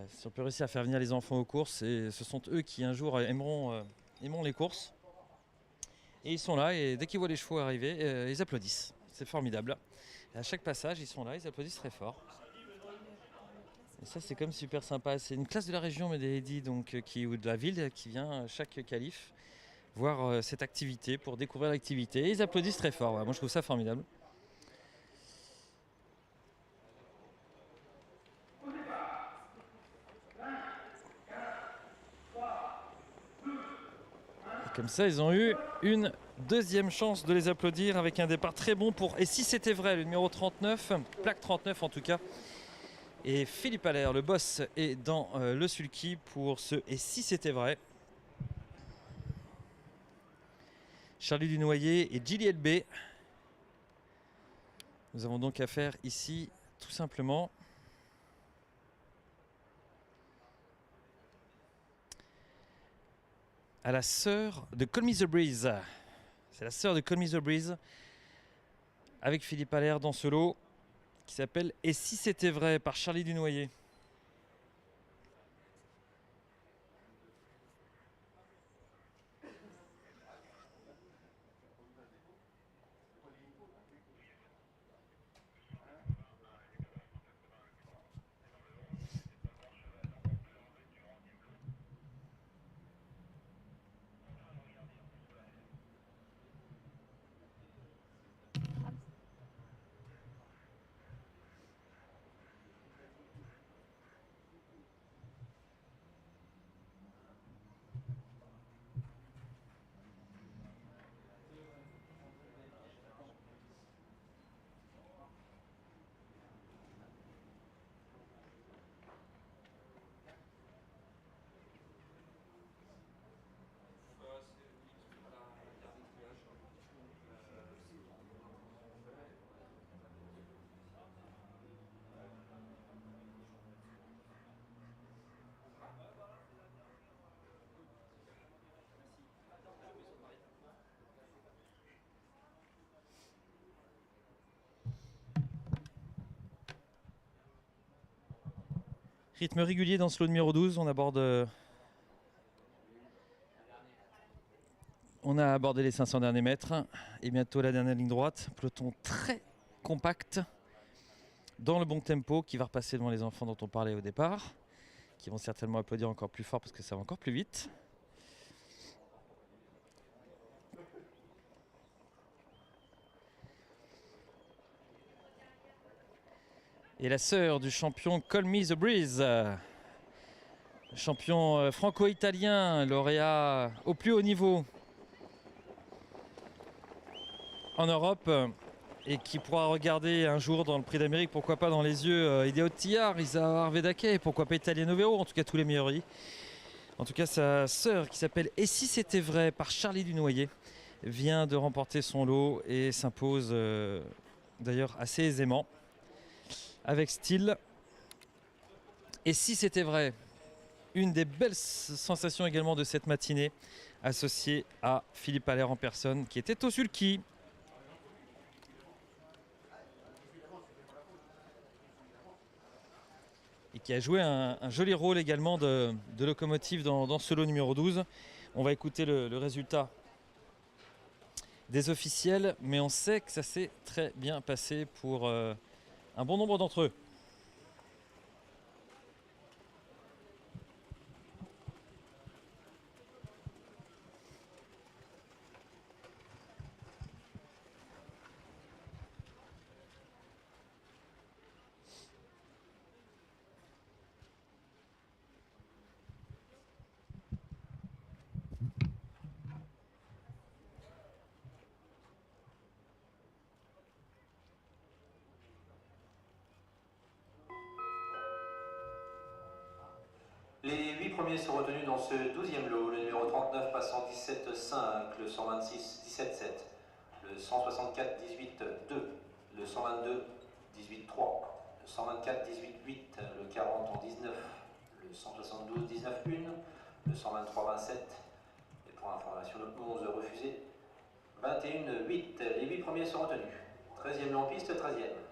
si on peut réussir à faire venir les enfants aux courses, et ce sont eux qui un jour aimeront les courses. Et ils sont là, et dès qu'ils voient les chevaux arriver, ils applaudissent. C'est formidable. Et à chaque passage, ils sont là, ils applaudissent très fort. Et ça, c'est comme super sympa. C'est une classe de la région Médéidi, donc ou de la ville, qui vient chaque qualif voir cette activité pour découvrir l'activité. Et ils applaudissent très fort. Ouais. Moi, je trouve ça formidable. Et comme ça, ils ont eu une deuxième chance de les applaudir avec un départ très bon pour... Et si c'était vrai, le numéro 39, plaque 39 en tout cas. Et Philippe Allaire, le boss, est dans le sulky pour ce « Et si c'était vrai ». Charlie Dunoyer et Gilliette B. Nous avons donc affaire ici, tout simplement, à la sœur de Call Me The Breeze. C'est la sœur de Call Me The Breeze, avec Philippe Allaire dans ce lot, qui s'appelle « Et si c'était vrai » par Charlie Dunoyer. Rythme régulier dans ce lot numéro 12, on a abordé les 500 derniers mètres et bientôt la dernière ligne droite. Peloton très compact, dans le bon tempo, qui va repasser devant les enfants dont on parlait au départ, qui vont certainement applaudir encore plus fort parce que ça va encore plus vite. Et la sœur du champion Call Me The Breeze, champion franco-italien, lauréat au plus haut niveau en Europe, et qui pourra regarder un jour dans le Prix d'Amérique, pourquoi pas dans les yeux Ideo Tillard, Isa Arvedake, pourquoi pas Italiano Vero, en tout cas tous les meilleurs riz. En tout cas, sa sœur, qui s'appelle « Et si c'était vrai » par Charlie Dunoyer, vient de remporter son lot et s'impose d'ailleurs assez aisément, avec style. Et si c'était vrai, une des belles sensations également de cette matinée, associée à Philippe Allaire en personne, qui était au sulky. Et qui a joué un joli rôle également de locomotive dans ce lot numéro 12. On va écouter le résultat des officiels, mais on sait que ça s'est très bien passé pour un bon nombre d'entre eux. Les 8 premiers sont retenus dans ce 12e lot. Le numéro 39 passant 17,5, le 126 17,7, le 164 18,2, le 122 18,3, le 124 18,8, le 40 en 19, le 172 19,1, le 123 27, et pour information le 11 refusé, 21,8. Les 8 premiers sont retenus. 13e lot en piste, 13e.